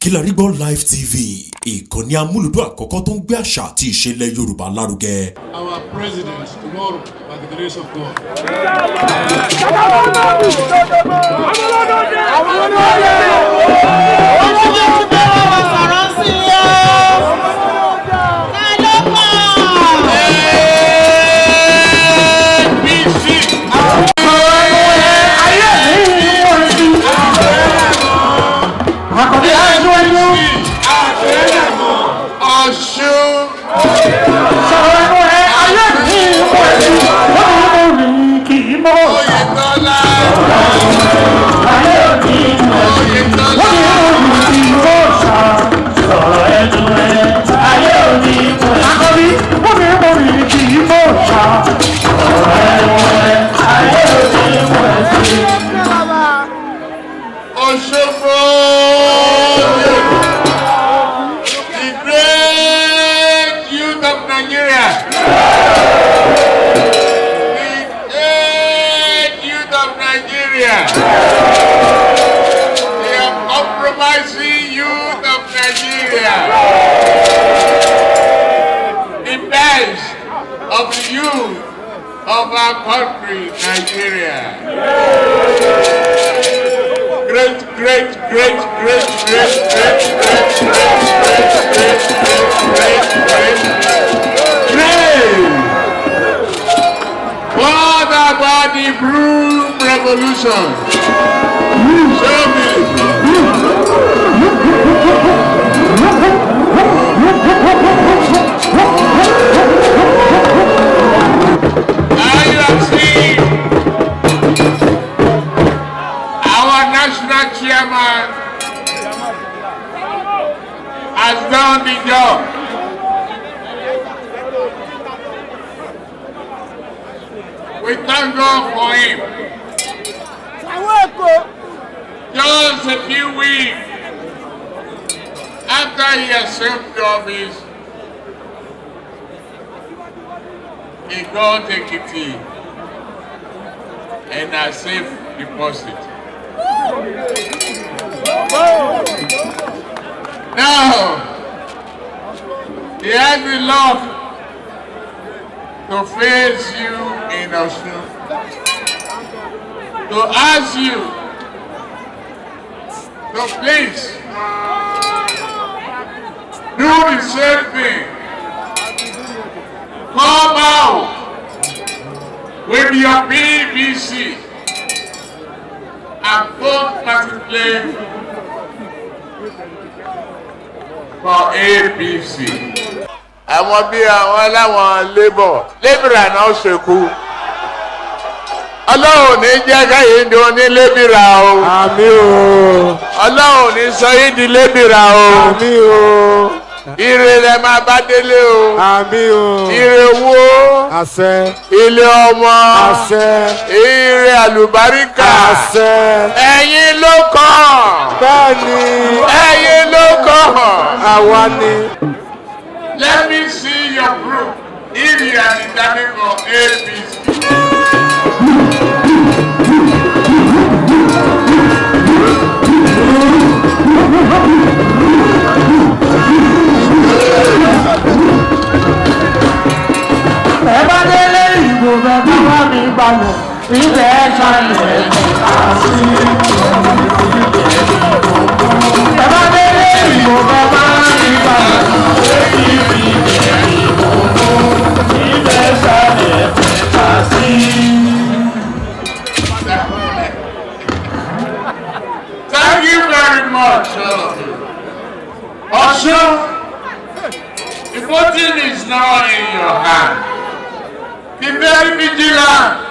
Kilarigbo Live TV, ìkànnì amúlùdún àkọ́kọ́ tó ń gbé àṣà àti ìṣẹ̀lẹ̀ Yorùbá lárugẹ. Our president tomorrow, by the grace of God. Of the youth of our country, Nigeria. Great. What about the blue revolution? Show me. Chairman has done the job. We thank God for him. Just a few weeks after he assumed office, he got a kitty and a safe deposit. Now, he has the love to face you in Osun, to ask you to please do the same thing. Come out with your BBC and vote particularly for APC. Àwọn bí àwọn aláwọn Labour náà ṣekú. Ọlọ́run ní jẹ́ káyé ní onílébìrà o. Àmín o. Ọlọ́run ní sọ yín di lébìrà o. Àmín o. Ire lẹ máa bá délé o. Àmín o. Ire wo. Àṣẹ. Ilé ọmọ. Àṣẹ. Ire àlùbáríkà. Àṣẹ. Ẹ̀yin ló kàn. Bẹ́ẹ̀ni. Ẹ̀yin ló kàn. Àwa ni. Let me see your proof if you are determined for APC. Thank you very much, all of you. Also, the voting is now in your hand. Be very vigilant.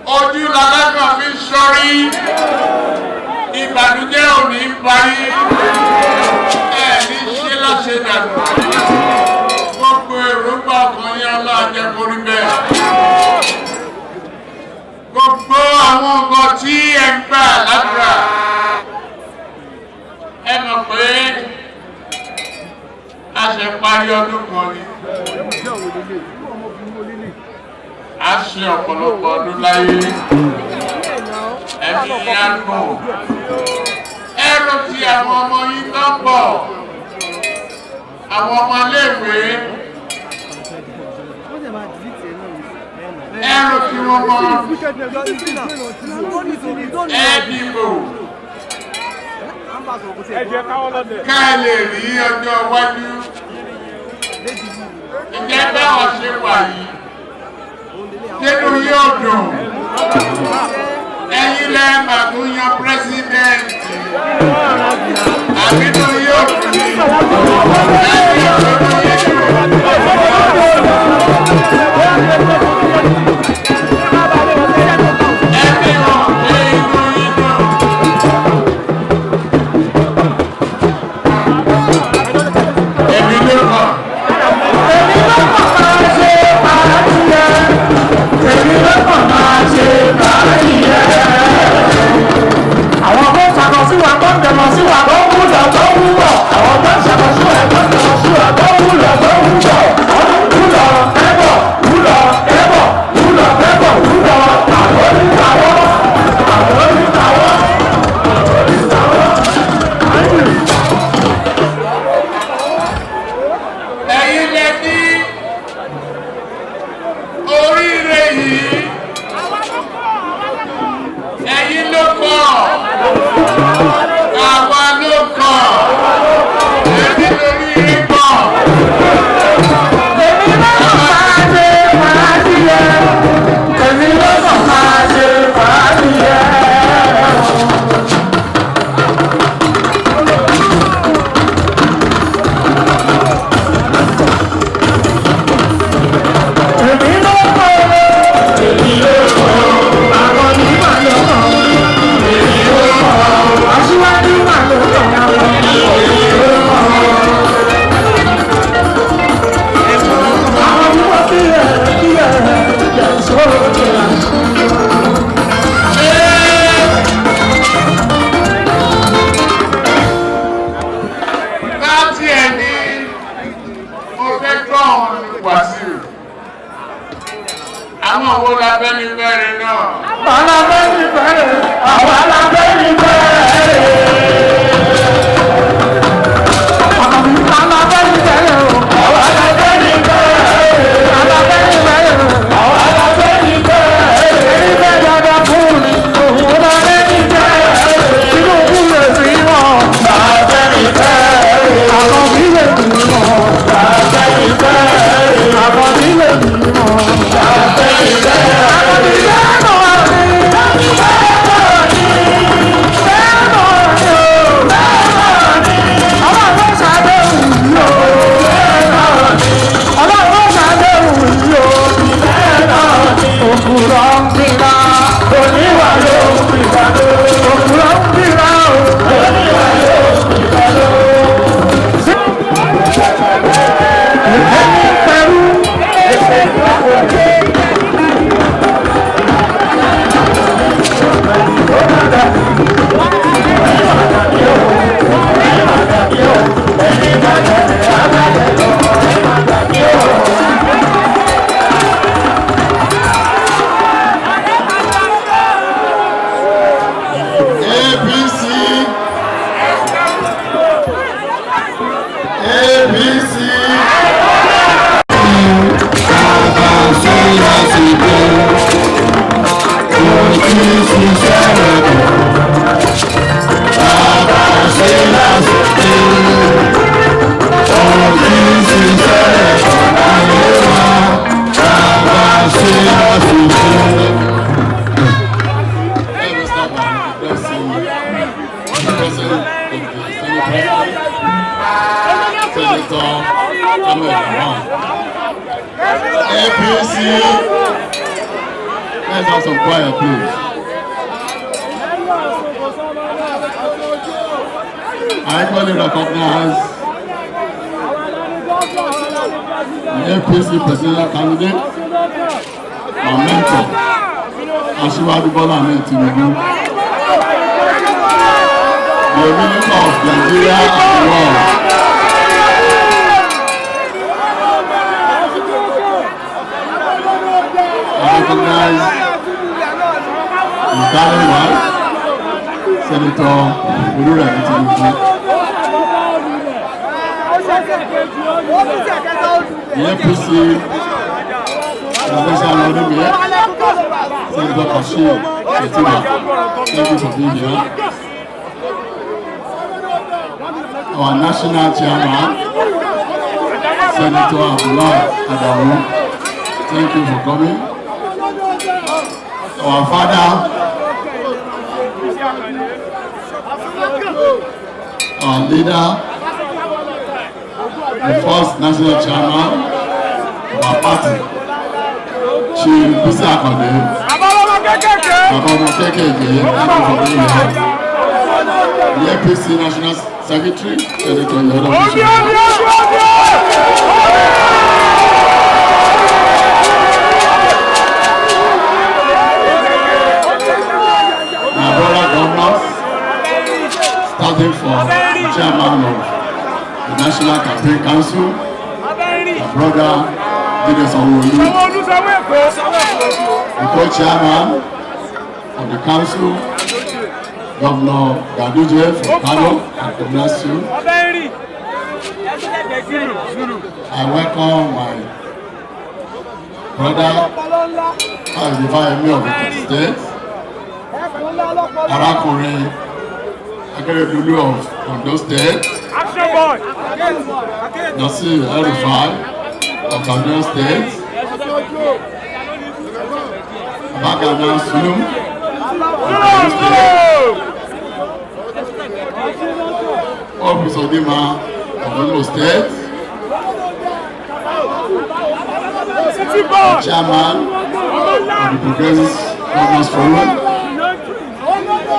Ojú làlákàn fi sọrí. Ìbànújẹ́ ò ní parí. Ní ṣe láṣẹ dàgbà. Gbogbo èròǹgbà kan ní aláàjẹ borí bẹ́ẹ̀. Gbogbo àwọn nǹkan tí ẹ ń gbà ládùúrà. Ẹ mọ̀ pé a ṣe parí ọdún kan ni. A ṣe ọ̀pọ̀lọpọ̀ ọdún láyé. Ẹ̀mí yá gùn. Ẹ̀rọ tí àwọn ọmọ yìí tó ń bọ̀, àwọn ọmọ iléèwé, ẹrù kí wọ́n mọ ẹ̀dìbò ká lè rí ọjọ́ iwájú. Ǹjẹ́ báwọn ṣe wà yìí, nínú yóò dùn, ẹ̀yin lẹ́ẹ̀mà tó yan pírẹ́sídẹ̀ǹtì, àbínú yóò dùn ní ẹ̀yin Let's have some quiet, please. I equally recognize the APC presidential candidate, our mentor, Asiwaju Bola Tinubu, the minister of Nigeria and the world. I recognize his darling wife, Senator Olúrẹ̀mí Tinubu. The APC presidential running mate, Senator Kashim Shettima. Thank you for being here. Our national chairman, Senator Abdullah Adamu. Thank you for coming. Our father, our leader, the first national chairman of our party, Chief Bisi Akande. Baba Omo Kekeke, thank you for being here. The APC National Secretary, Senator Yoruba. My brother governors, starting from the chairman of the National Campaign Council, my brother Dede Sanwo-Olu, the co-chairman of the council, Governor Ganduje from Kano, and God bless you. I welcome my brother, Ayọ̀dẹ̀fáyẹmí of the state, Arákùnrin Akérédolú of Ondo State, Nasir El-Rufai of Kaduna State, Abagana Sulum of Ondo State, Office Odima of Imo State, Chairman of the Progressive Governors Forum,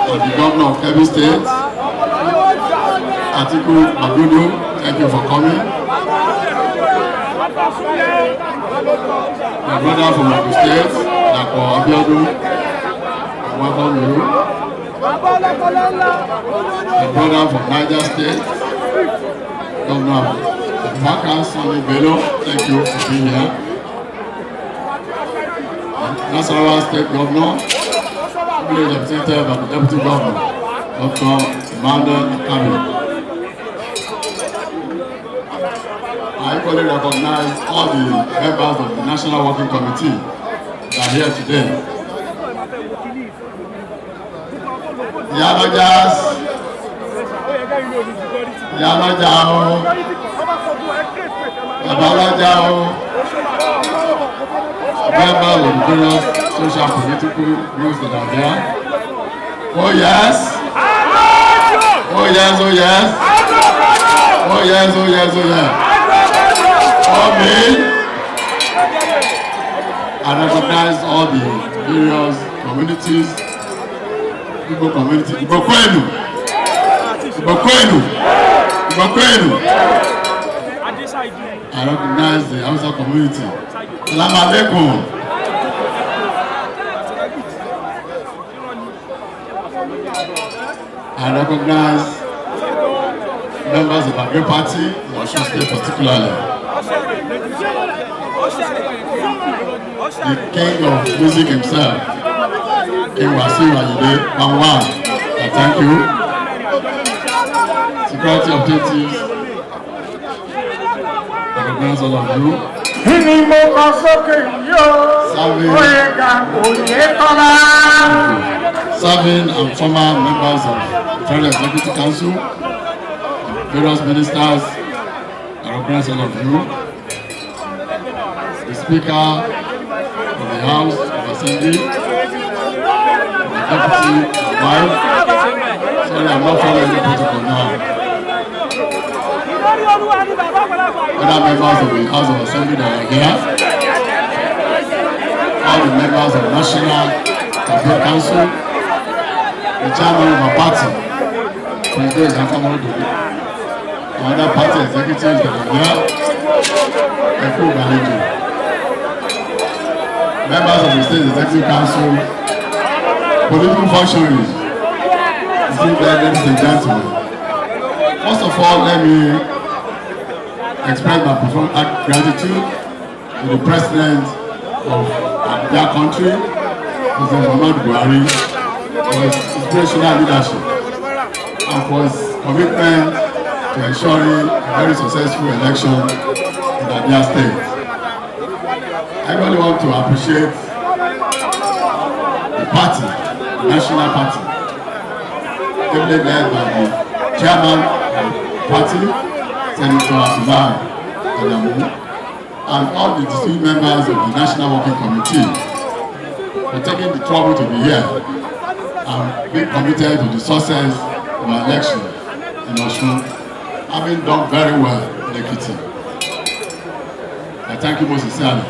and the Governor of Kebbi State, Atiku Agudo. Thank you for coming. My brother from Ogun State, Dako Abiodun, I welcome you. My brother from Niger State, Governor Maka Sani Bello, thank you for being here. Nasarawa State Governor, represented by the Deputy Governor, Dr. Emmanuel Akabi. I equally recognize all the members of the National Working Committee that are here today. The Yalajas, Yalajao, Yabalajao, members of the various social political groups that are there. Oh yes! Oh yes, oh yes! Oh yes, oh yes, oh yes! For me, I recognize all the various communities, Igbo community, Igbo Kwenu, I recognize the Hausa community. Salam alaikum. I recognize members of our great party, the Osun State particularly. The king of music himself, King Wasiu Ayinde, Bamwan. I thank you. Security objectives, I recognize all of you. Serving and former members of the Federal Executive Council, various ministers, I recognize all of you. The Speaker of the House of Assembly, the Deputy Wife. Sorry, I'm not following the protocol now. Other members of the House of Assembly that are here, all the members of the National Campaign Council, the chairman of our party, President Jafamorodo, other party executives that are here, members of the State Executive Council, political functionaries, ladies and gentlemen. First of all, let me express my profound gratitude to the President of their country, President Muhammadu Buhari, for his inspirational leadership. and for his commitment to ensuring a very successful election in Abia State. I really want to appreciate the party, the national party, ably led by the chairman of the party, Senator Abdullahi Adamu, and all the distinguished members of the National Working Committee for taking the trouble to be here and being committed to the success of our election in Osun, having done very well in Ekiti. I thank you most sincerely.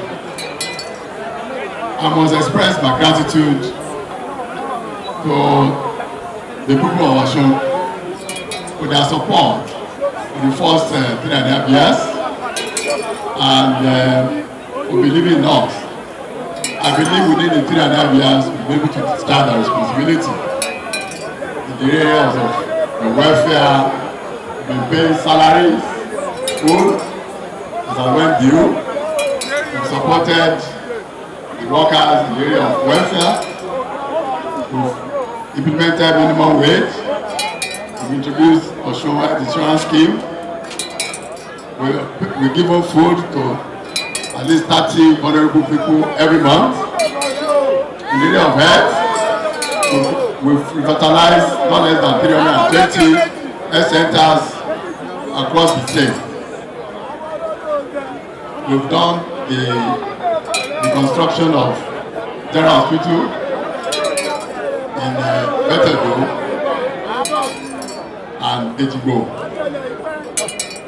I must express my gratitude to the people of Osun for their support in the first 3.5 years and for believing in us. I believe within the 3.5 years we'll be able to start our responsibility in the areas of the welfare, we've been paying salaries, food, as I went due. We've supported the workers in the area of welfare. We've implemented minimum wage. We've introduced Osun Health Insurance Scheme. We've given food to at least 30 vulnerable people every month. In the area of health, we've revitalized not less than 320 health centers across the state. We've done the construction of General Hospital in Betedo and Ejigbo.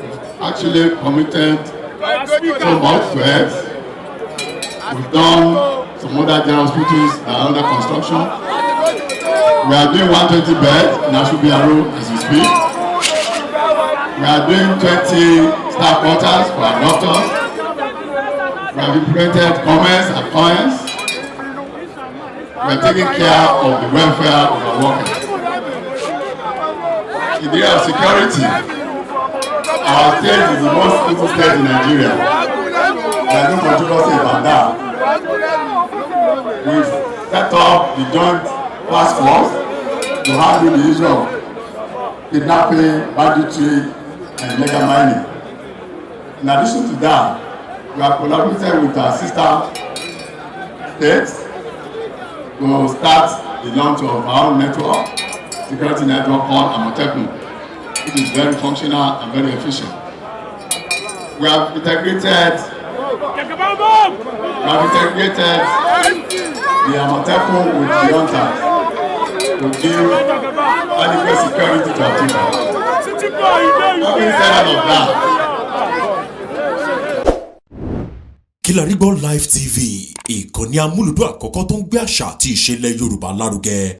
We've actually committed so much to health. We've done some other general hospitals that are under construction. We are doing 120 beds in Ashubiaro as we speak. We are doing 20 staff quarters for our doctors. We have implemented commerce and clients. We are taking care of the welfare of our workers. In the area of security, our state is the most peaceful state in Nigeria. There are no controversy about that. We've set up the joint task force to handle the issue of kidnapping, banditry, and illegal mining. In addition to that, we have collaborated with our sister states to start the launch of our own network, security network called Amotekun, which is very functional and very efficient. We have integrated the Amotekun with the hunters to give adequate security to our people. Having said all of that, Kilarigbo Live TV, ìkànnì amúlùdún àkọ́kọ́ tó ń gbé àṣà àti ìṣẹ̀lẹ̀ Yorùbá lárugẹ.